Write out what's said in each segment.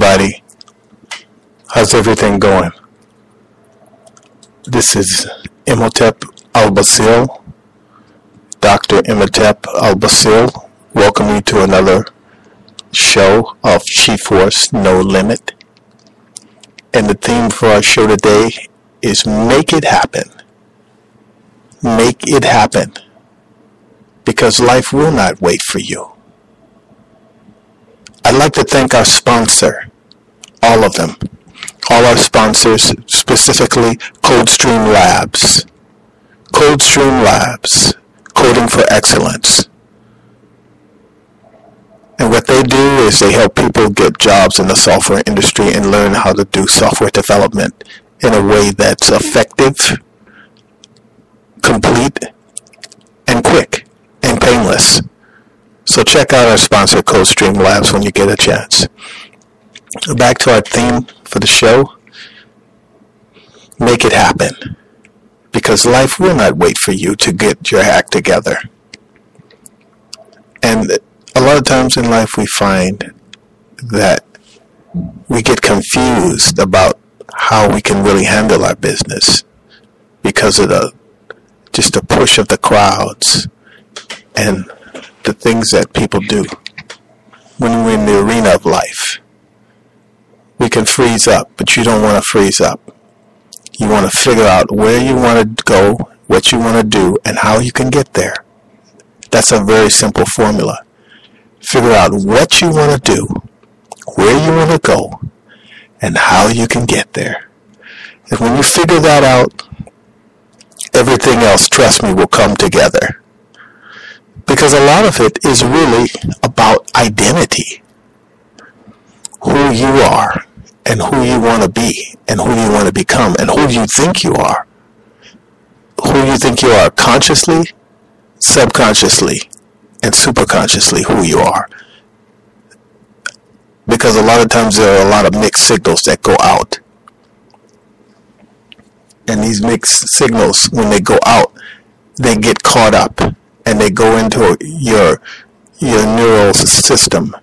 everybody. How's everything going? This is Imhotep Al-Basiel, Dr. Imhotep Al-Basiel, welcome you to another show of Chief Force No Limit. And the theme for our show today is Make It Happen. Make it happen. Because life will not wait for you. I'd like to thank our sponsor, all of them. All our sponsors, specifically Coldstream Labs. Coldstream Labs, coding for excellence. And what they do is they help people get jobs in the software industry and learn how to do software development in a way that's effective, complete, and quick, and painless. So check out our sponsor, Coldstream Labs, when you get a chance. Back to our theme for the show. Make it happen. Because life will not wait for you to get your act together. And a lot of times in life we find that we get confused about how we can really handle our business because of the push of the crowds and the things that people do when we're in the arena of life. We can freeze up, but you don't want to freeze up. You want to figure out where you want to go, what you want to do, and how you can get there. That's a very simple formula. Figure out what you want to do, where you want to go, and how you can get there. And when you figure that out, everything else, trust me, will come together. Because a lot of it is really about identity. Who you are, and who you want to be, and who you want to become, and who you think you are. Who you think you are consciously, subconsciously, and superconsciously who you are. Because a lot of times there are a lot of mixed signals that go out. And these mixed signals, when they go out, they get caught up and they go into your neural system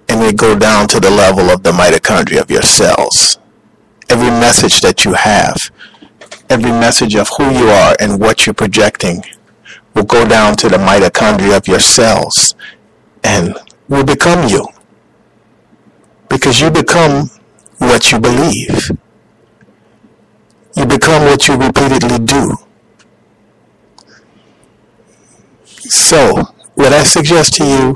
and they go down to the level of the mitochondria of your cells. Every message that you have, every message of who you are and what you're projecting will go down to the mitochondria of your cells and will become you. Because you become what you believe. You become what you repeatedly do. So, what I suggest to you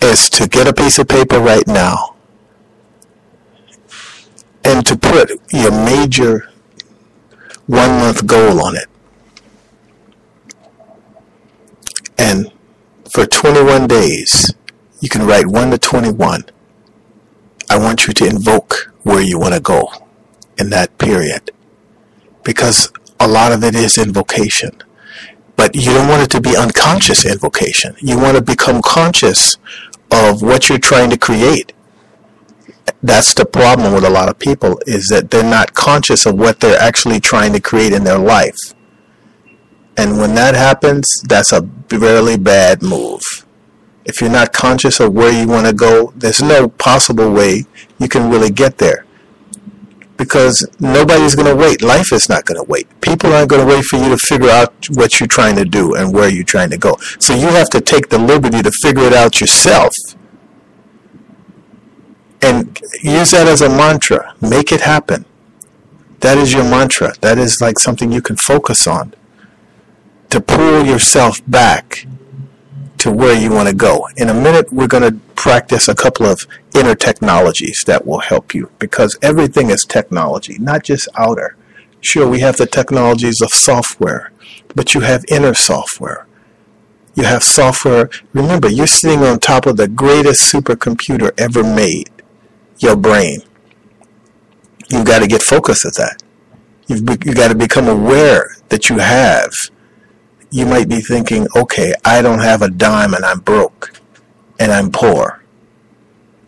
is to get a piece of paper right now and to put your major 1 month goal on it. And for 21 days, you can write 1 to 21. I want you to invoke where you want to go in that period. Because a lot of it is invocation. But you don't want it to be unconscious invocation. You want to become conscious of what you're trying to create. That's the problem with a lot of people, is that they're not conscious of what they're actually trying to create in their life. And when that happens, that's a really bad move. If you're not conscious of where you want to go, there's no possible way you can really get there. Because nobody's going to wait. Life is not going to wait. People aren't going to wait for you to figure out what you're trying to do and where you're trying to go. So you have to take the liberty to figure it out yourself. And use that as a mantra. Make it happen. That is your mantra. That is like something you can focus on. To pull yourself back to where you want to go. In a minute, we're going to practice a couple of inner technologies that will help you, because everything is technology, not just outer. Sure, we have the technologies of software, but you have inner software. You have software. Remember, you're sitting on top of the greatest supercomputer ever made, your brain. You've got to get focused at that. You've got to become aware that you have. You might be thinking, okay, I don't have a dime and I'm broke and I'm poor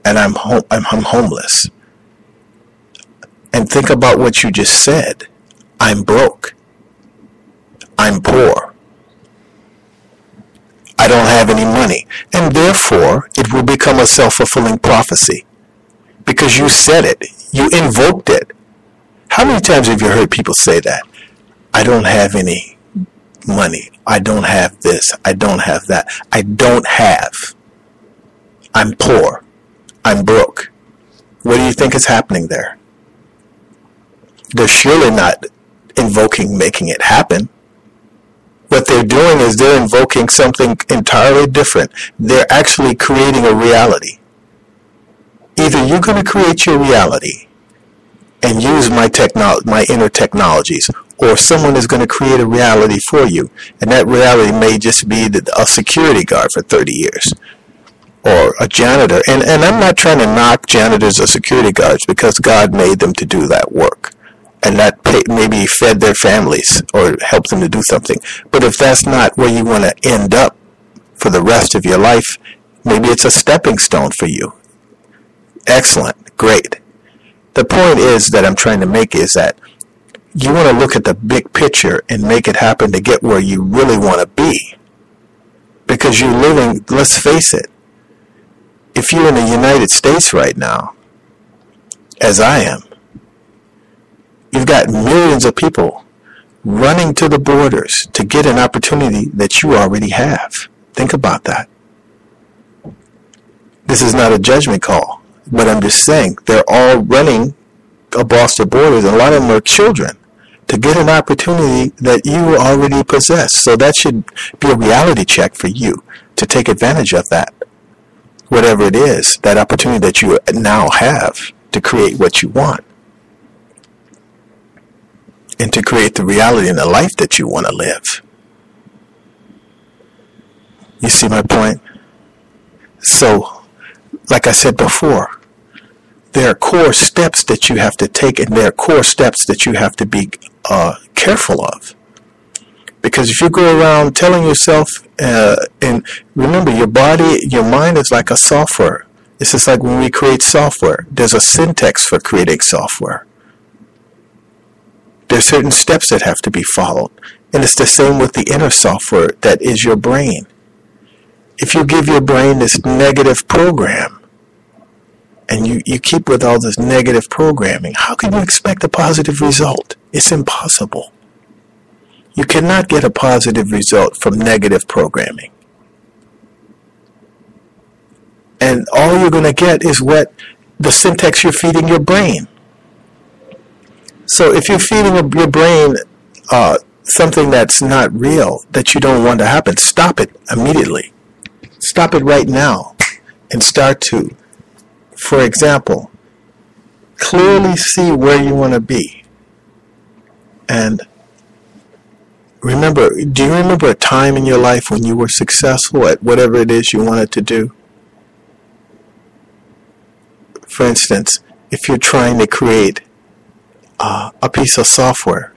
and I'm homeless. And think about what you just said. I'm broke. I'm poor. I don't have any money. And therefore, it will become a self-fulfilling prophecy. because you said it. You invoked it. How many times have you heard people say that? I don't have any money. I don't have this. I don't have that. I don't have. I'm poor. I'm broke. What do you think is happening there? They're surely not invoking making it happen. What they're doing is they're invoking something entirely different. They're actually creating a reality. Either you're going to create your reality and use my inner technologies, or someone is going to create a reality for you, and that reality may just be a security guard for 30 years, or a janitor. And I'm not trying to knock janitors or security guards, because God made them to do that work, and that maybe fed their families or helped them to do something. But if that's not where you want to end up for the rest of your life, maybe it's a stepping stone for you. Excellent. Great. The point is that I'm trying to make is that you want to look at the big picture and make it happen to get where you really want to be. Because you're living, let's face it, if you're in the United States right now, as I am, you've got millions of people running to the borders to get an opportunity that you already have. Think about that. This is not a judgment call, but I'm just saying they're all running across the borders, and a lot of them are children, to get an opportunity that you already possess. So that should be a reality check for you to take advantage of that. Whatever it is, that opportunity that you now have to create what you want. And to create the reality and the life that you want to live. You see my point? So, like I said before, there are core steps that you have to take, and there are core steps that you have to be careful of. Because if you go around telling yourself, and remember, your body, your mind is like a software. It's just like when we create software. There's a syntax for creating software. There's certain steps that have to be followed. And it's the same with the inner software that is your brain. If you give your brain this negative program, and you keep with all this negative programming, how can you expect a positive result? It's impossible. You cannot get a positive result from negative programming. And all you're going to get is what the syntax you're feeding your brain. So if you're feeding your brain something that's not real, that you don't want to happen, stop it immediately. Stop it right now and start to, for example, clearly see where you want to be. And remember, do you remember a time in your life when you were successful at whatever it is you wanted to do? For instance, if you're trying to create a piece of software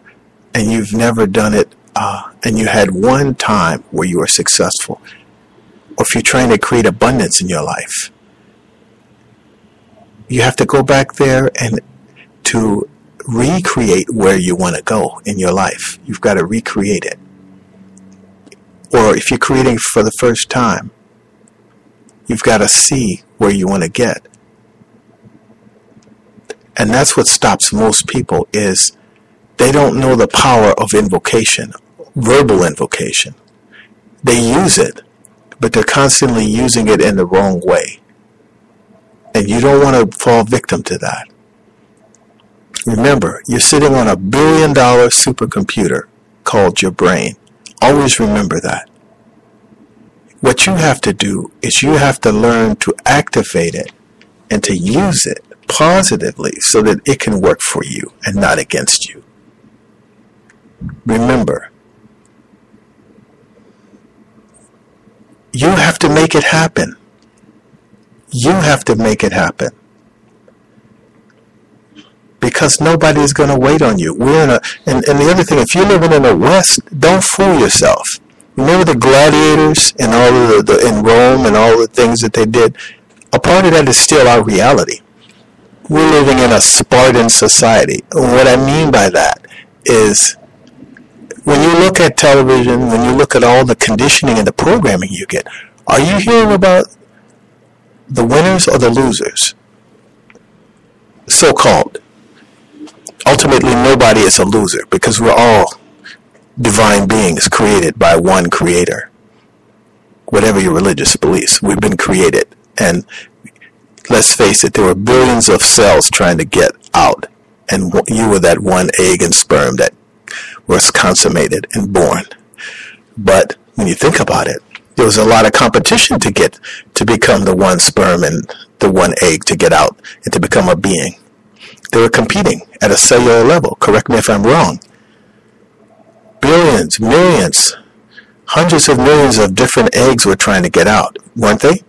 and you've never done it, and you had one time where you were successful, or if you're trying to create abundance in your life, you have to go back there and to recreate where you want to go in your life. You've got to recreate it. Or if you're creating for the first time, you've got to see where you want to get. And that's what stops most people, is they don't know the power of invocation, verbal invocation. They use it, but they're constantly using it in the wrong way. And you don't want to fall victim to that. Remember, you're sitting on $1 billion supercomputer called your brain. Always remember that. What you have to do is you have to learn to activate it and to use it positively so that it can work for you and not against you. Remember, you have to make it happen. You have to make it happen. Because nobody's going to wait on you. And the other thing, if you're living in the West, don't fool yourself. Remember the gladiators and all of in Rome and all the things that they did? A part of that is still our reality. We're living in a Spartan society. And what I mean by that is, when you look at television, when you look at all the conditioning and the programming you get, are you hearing about the winners or the losers? so-called. Ultimately, nobody is a loser because we're all divine beings created by one creator. Whatever your religious beliefs, we've been created. And let's face it, there were billions of cells trying to get out. And you were that one egg and sperm that was consummated and born. But when you think about it, there was a lot of competition to become the one sperm and the one egg to get out and to become a being. They were competing at a cellular level. Correct me if I'm wrong. Billions, millions, hundreds of millions of different eggs were trying to get out, weren't they?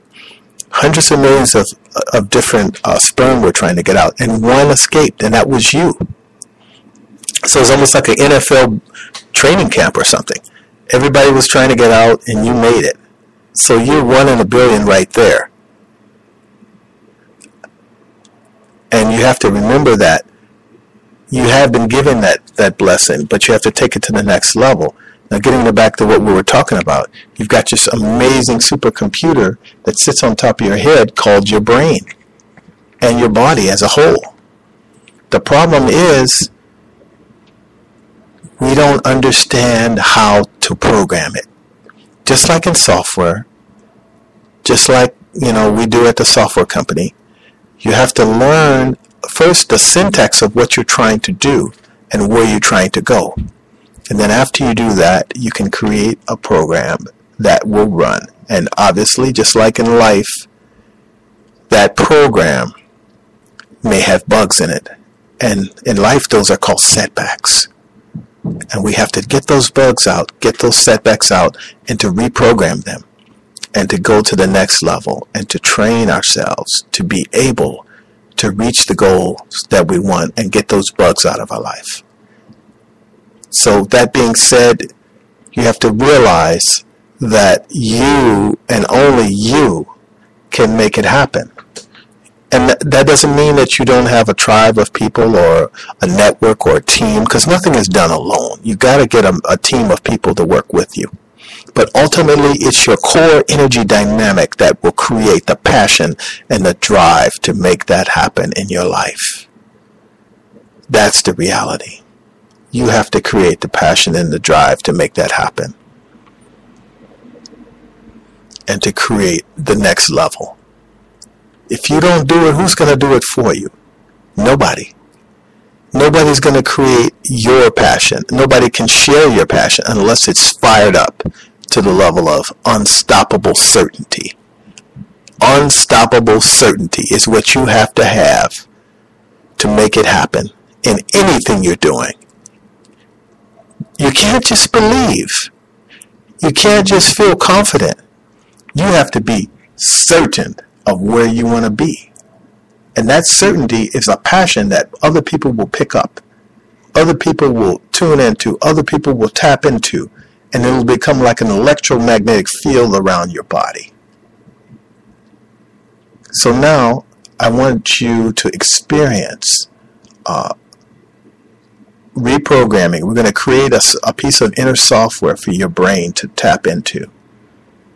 Hundreds of millions of different sperm were trying to get out, and one escaped, and that was you. So it's almost like an NFL training camp or something. Everybody was trying to get out, and you made it. So you're 1 in a billion right there. And you have to remember that you have been given that blessing, but you have to take it to the next level. Now, getting back to what we were talking about, you've got this amazing supercomputer that sits on top of your head called your brain and your body as a whole. The problem is we don't understand how to program it. Just like in software, just like, we do at the software company, you have to learn first the syntax of what you're trying to do and where you're trying to go. And then after you do that, you can create a program that will run. And obviously, just like in life, that program may have bugs in it. And in life, those are called setbacks. And we have to get those bugs out, get those setbacks out, and to reprogram them. And to go to the next level and to train ourselves to be able to reach the goals that we want and get those bugs out of our life. So that being said, you have to realize that you and only you can make it happen. And that doesn't mean that you don't have a tribe of people or a network or a team, because nothing is done alone. You got to get a team of people to work with you. But ultimately, it's your core energy dynamic that will create the passion and the drive to make that happen in your life. That's the reality. You have to create the passion and the drive to make that happen. And to create the next level. If you don't do it, who's going to do it for you? Nobody. Nobody's going to create your passion. Nobody can share your passion unless it's fired up to the level of unstoppable certainty. Unstoppable certainty is what you have to make it happen in anything you're doing. You can't just believe. You can't just feel confident. You have to be certain of where you want to be. And that certainty is a passion that other people will pick up. Other people will tune into. Other people will tap into. And it will become like an electromagnetic field around your body. So now I want you to experience reprogramming. We're going to create a piece of inner software for your brain to tap into.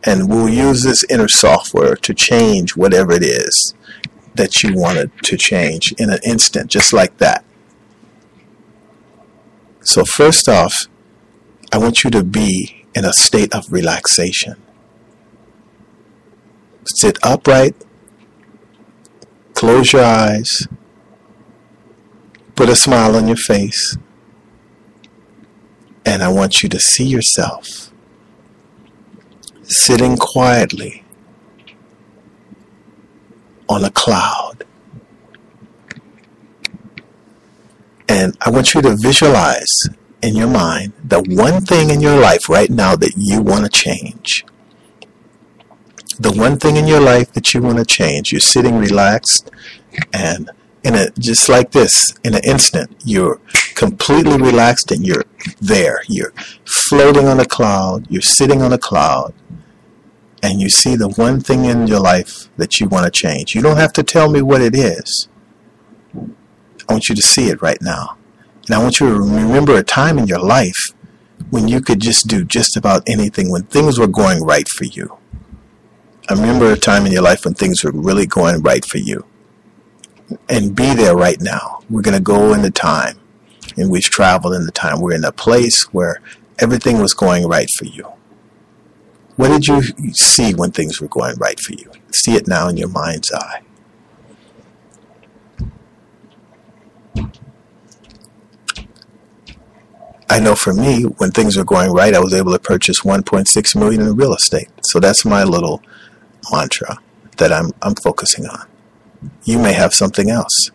And we'll use this inner software to change whatever it is that you wanted to change in an instant, just like that. So first off, I want you to be in a state of relaxation. Sit upright, close your eyes, put a smile on your face, and I want you to see yourself sitting quietly on a cloud. And I want you to visualize in your mind the one thing in your life right now that you want to change. The one thing in your life that you want to change. You're sitting relaxed, and just like this, in an instant, you're completely relaxed and you're there. You're floating on a cloud. You're sitting on a cloud. And you see the one thing in your life that you want to change. You don't have to tell me what it is. I want you to see it right now. And I want you to remember a time in your life when you could just do just about anything, when things were going right for you. I remember a time in your life when things were really going right for you. and be there right now. We're going to go in the time, and we've traveled in the time. We're in a place where everything was going right for you. What did you see when things were going right for you? See it now in your mind's eye. I know for me, when things were going right, I was able to purchase $1.6 million in real estate. So that's my little mantra that I'm focusing on. You may have something else.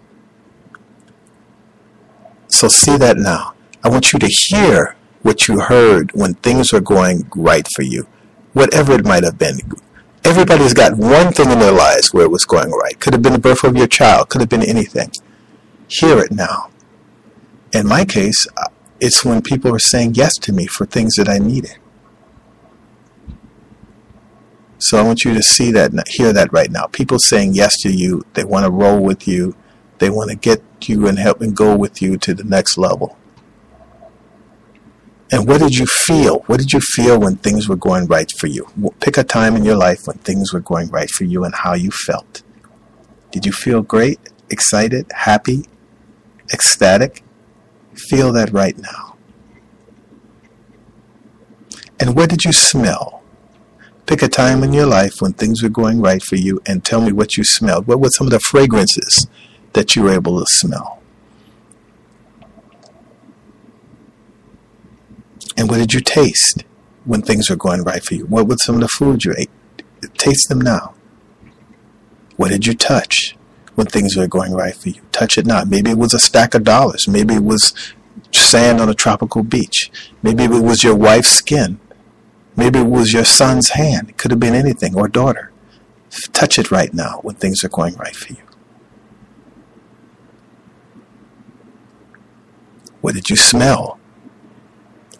So see that now. I want you to hear what you heard when things were going right for you, whatever it might have been. Everybody's got one thing in their lives where it was going right. Could have been the birth of your child. Could have been anything. Hear it now. In my case, it's when people are saying yes to me for things that I needed. So I want you to see that, hear that right now. People saying yes to you. They want to roll with you. They want to get you and help and go with you to the next level. And what did you feel? What did you feel when things were going right for you? Pick a time in your life when things were going right for you and how you felt. Did you feel great, excited, happy, ecstatic? Feel that right now. And what did you smell? Pick a time in your life when things were going right for you and tell me what you smelled. What were some of the fragrances that you were able to smell? And what did you taste when things were going right for you? What were some of the foods you ate? Taste them now. What did you touch when things were going right for you? Touch it now. Maybe it was a stack of dollars. Maybe it was sand on a tropical beach. Maybe it was your wife's skin. Maybe it was your son's hand. It could have been anything, or daughter. Touch it right now when things are going right for you. What did you smell?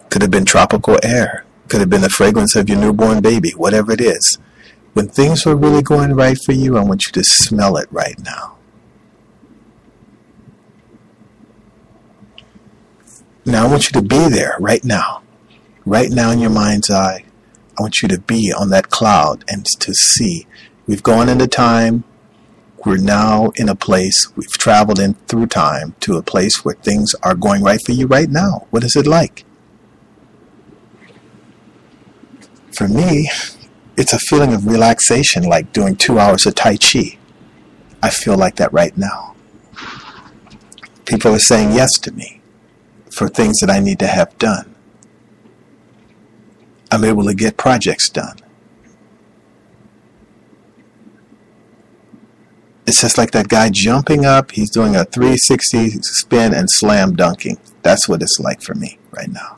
Could have been tropical air. Could have been the fragrance of your newborn baby, whatever it is. When things are really going right for you, I want you to smell it right now. Now I want you to be there right now. Right now in your mind's eye. I want you to be on that cloud and to see. We've gone into time. We're now in a place, we've traveled in through time to a place where things are going right for you right now. What is it like? For me, it's a feeling of relaxation, like doing 2 hours of Tai Chi. I feel like that right now. People are saying yes to me for things that I need to have done. I'm able to get projects done. It's just like that guy jumping up, he's doing a 360 spin and slam dunking. That's what it's like for me right now.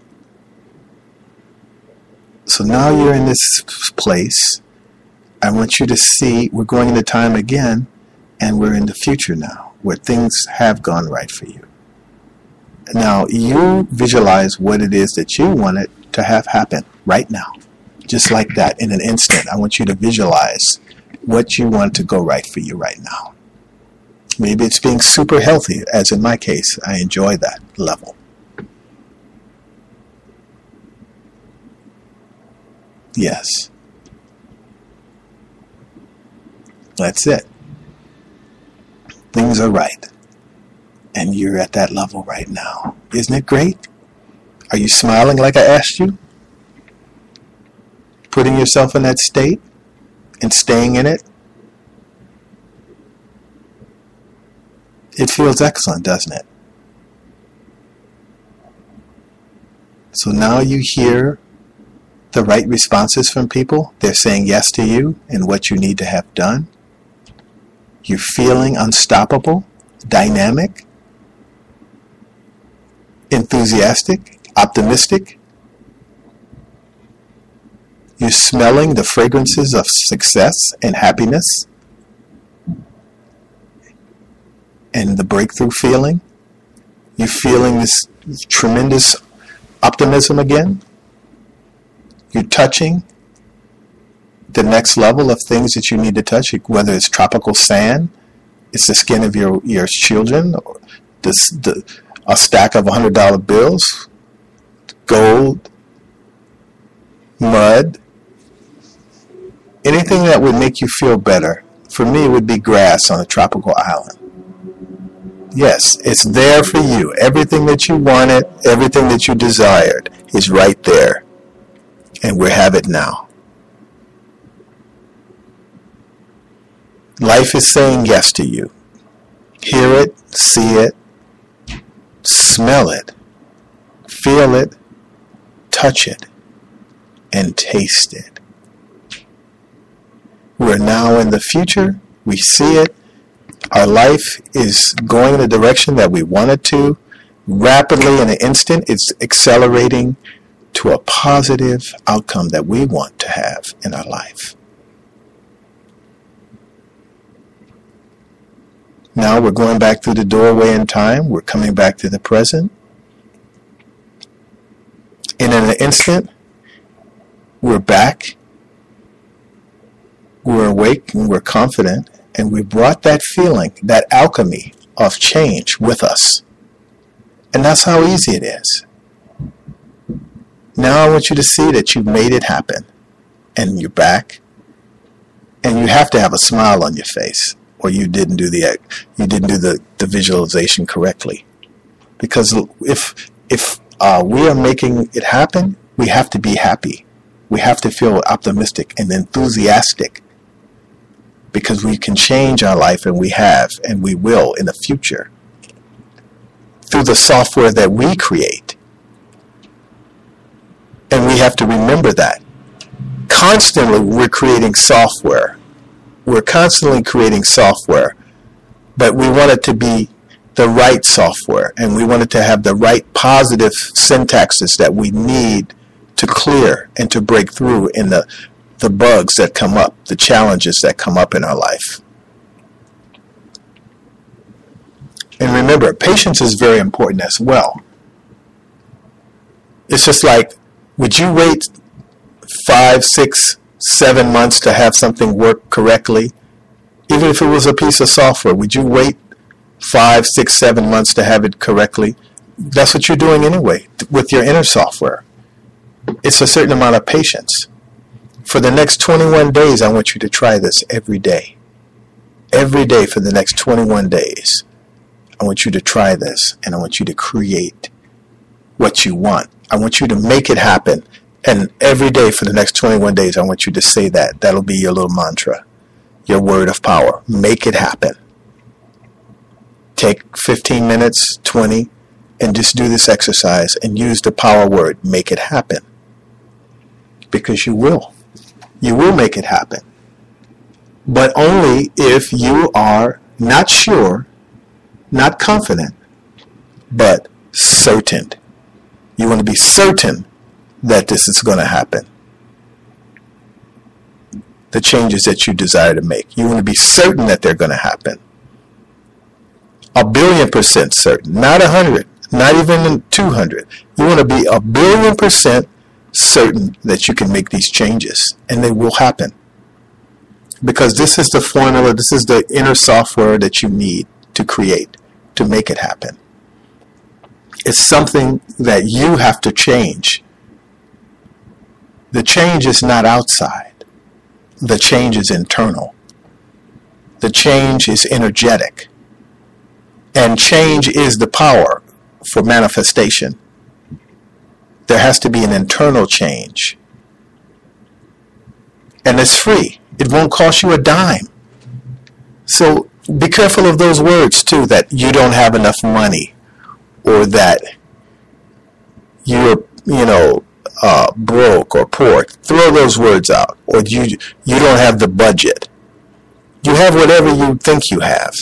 So now you're in this place. I want you to see we're going into time again, and we're in the future now, where things have gone right for you. Now you visualize what it is that you wanted to have happen right now. Just like that, in an instant, I want you to visualize what you want to go right for you right now. Maybe it's being super healthy, as in my case. I enjoy that level. Yes. That's it. Things are right. And you're at that level right now. Isn't it great? Are you smiling like I asked you? Putting yourself in that state and staying in it? It feels excellent, doesn't it? So now you hear the right responses from people. They're saying yes to you and what you need to have done. You're feeling unstoppable, dynamic, enthusiastic, optimistic. You're smelling the fragrances of success and happiness and the breakthrough feeling. You're feeling this tremendous optimism again. You're touching the next level of things that you need to touch, whether it's tropical sand, it's the skin of your children, or a stack of $100 bills, gold, mud, anything that would make you feel better. For me, it would be grass on a tropical island. Yes, it's there for you. Everything that you wanted, everything that you desired is right there. And we have it now. Life is saying yes to you. Hear it, see it, smell it, feel it, touch it, and taste it. We're now in the future. We see it. Our life is going in the direction that we want it to. Rapidly, in an instant, it's accelerating to a positive outcome that we want to have in our life. Now we're going back through the doorway in time. We're coming back to the present. And in an instant, we're back. We're awake and we're confident. And we brought that feeling, that alchemy of change with us. And that's how easy it is. Now I want you to see that you've made it happen. And you're back. And you have to have a smile on your face, or you didn't do the visualization correctly. Because if we are making it happen, we have to be happy. We have to feel optimistic and enthusiastic. Because we can change our life, and we have, and we will in the future, through the software that we create. And we have to remember that. Constantly we're creating software. We're constantly creating software, but we want it to be the right software, and we want it to have the right positive syntaxes that we need to clear and to break through in the bugs that come up, the challenges that come up in our life. And remember, patience is very important as well. It's just like, would you wait 5, 6, 7 months to have something work correctly? Even if it was a piece of software, would you wait 5, 6, 7 months to have it correctly? That's what you're doing anyway with your inner software. It's a certain amount of patience. For the next 21 days, I want you to try this every day. Every day for the next 21 days. I want you to try this, and I want you to create what you want. I want you to make it happen. And every day for the next 21 days, I want you to say that. That'll be your little mantra, your word of power. Make it happen. Take 15 minutes, 20, and just do this exercise and use the power word, make it happen. Because you will. You will make it happen. But only if you are not sure, not confident, but certain. You want to be certain that this is going to happen. The changes that you desire to make. You want to be certain that they're going to happen. 1,000,000,000% certain. Not 100. Not even 200. You want to be 1,000,000,000% certain that you can make these changes, and they will happen. Because this is the formula, this is the inner software that you need to create, to make it happen. It's something that you have to change. The change is not outside. The change is internal. The change is energetic. And change is the power for manifestation. There has to be an internal change. And it's free. It won't cost you a dime. So be careful of those words too, that you don't have enough money, or that you're, broke or poor. Throw those words out. Or you don't have the budget. You have whatever you think you have.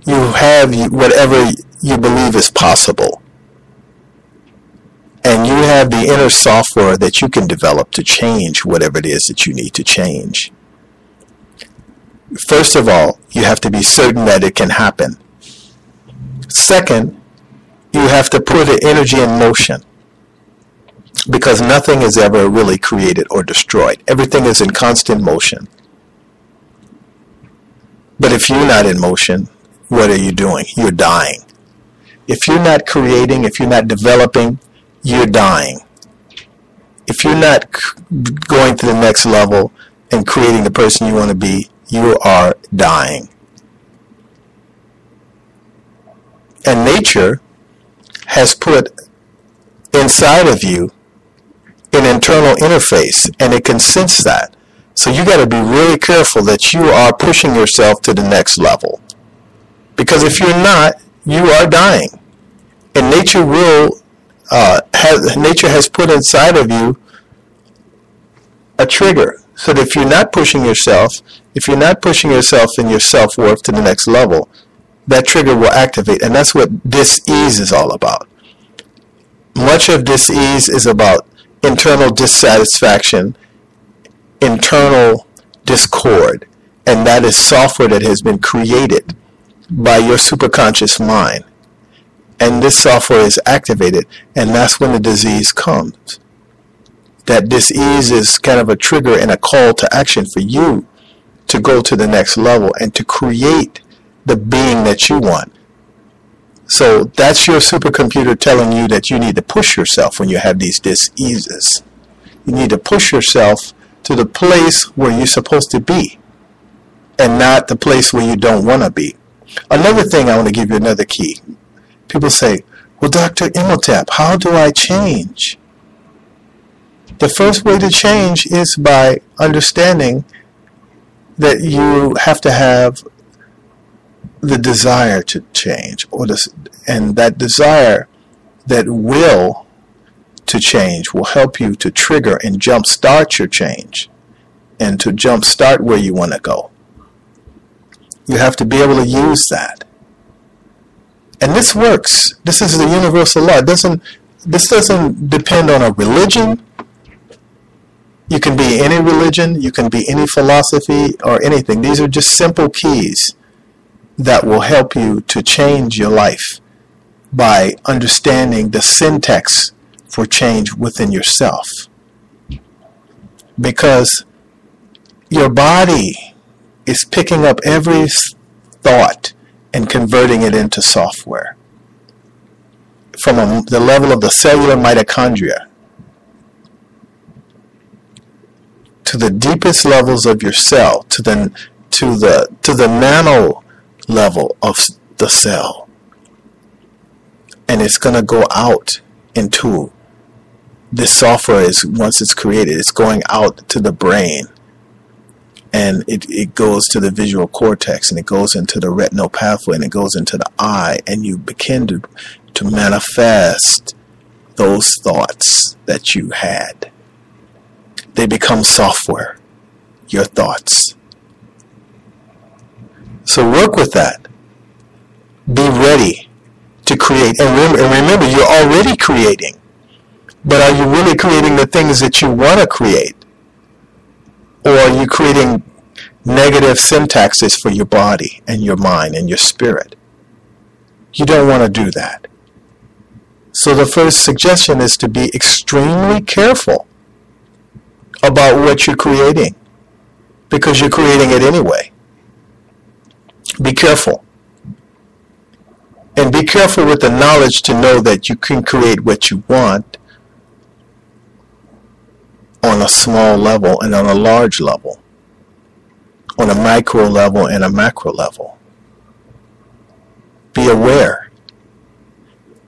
You have whatever you believe is possible. And you have the inner software that you can develop to change whatever it is that you need to change. First of all, you have to be certain that it can happen. Second, you have to put the energy in motion. Because nothing is ever really created or destroyed. Everything is in constant motion. But if you're not in motion, what are you doing? You're dying. If you're not creating, if you're not developing, you're dying. If you're not going to the next level and creating the person you want to be, you are dying. And nature has put inside of you an internal interface, and it can sense that. So you got to be really careful that you are pushing yourself to the next level. Because if you're not, you are dying. And nature nature has put inside of you a trigger. So that if you're not pushing yourself, in your self-worth to the next level, that trigger will activate. And that's what dis-ease is all about. Much of dis-ease is about internal dissatisfaction, internal discord, and that is software that has been created by your superconscious mind. And this software is activated, and that's when the disease comes. That dis-ease is kind of a trigger and a call to action for you to go to the next level and to create the being that you want. So that's your supercomputer telling you that you need to push yourself when you have these dis-eases. You need to push yourself to the place where you're supposed to be and not the place where you don't want to be. Another thing, I want to give you another key. People say, well, Dr. Imhotep, how do I change? The first way to change is by understanding that you have to have the desire to change, and that desire, that will to change, will help you to trigger and jumpstart your change and to jumpstart where you want to go. You have to be able to use that. And this works. This is the universal law. This doesn't depend on a religion. You can be any religion, you can be any philosophy or anything. These are just simple keys that will help you to change your life by understanding the syntax for change within yourself. Because your body is picking up every thought and converting it into software. From the level of the cellular mitochondria to the deepest levels of your cell, to the nano level of the cell. And it's going to go out into this software. Is once it's created, it's going out to the brain, and it goes to the visual cortex, and it goes into the retinal pathway, and it goes into the eye, and you begin to manifest those thoughts that you had. They become software, your thoughts. So work with that. Be ready to create. And remember, you're already creating. But are you really creating the things that you want to create? Or are you creating negative syntaxes for your body and your mind and your spirit? You don't want to do that. So the first suggestion is to be extremely careful about what you're creating, because you're creating it anyway. Be careful. And be careful with the knowledge to know that you can create what you want on a small level and on a large level, on a micro level and a macro level. Be aware.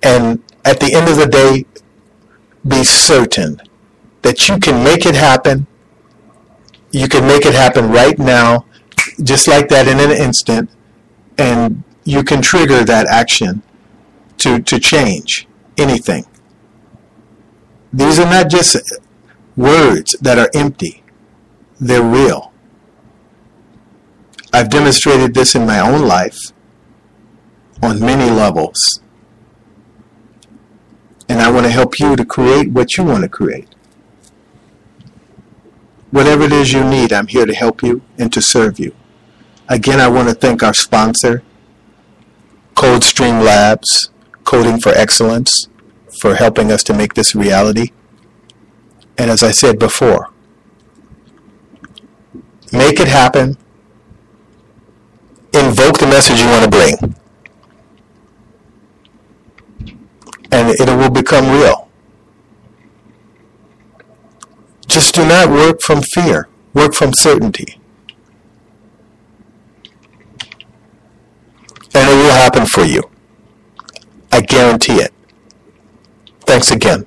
And at the end of the day, be certain that you can make it happen. You can make it happen right now, just like that, in an instant, and you can trigger that action to change anything. These are not just words that are empty. They're real. I've demonstrated this in my own life on many levels. And I want to help you to create what you want to create. Whatever it is you need, I'm here to help you and to serve you. Again, I want to thank our sponsor, CodeStream Labs, Coding for Excellence, for helping us to make this reality. And as I said before, make it happen. Invoke the message you want to bring. And it will become real. Just do not work from fear. Work from certainty. And it will happen for you. guarantee it. Thanks again.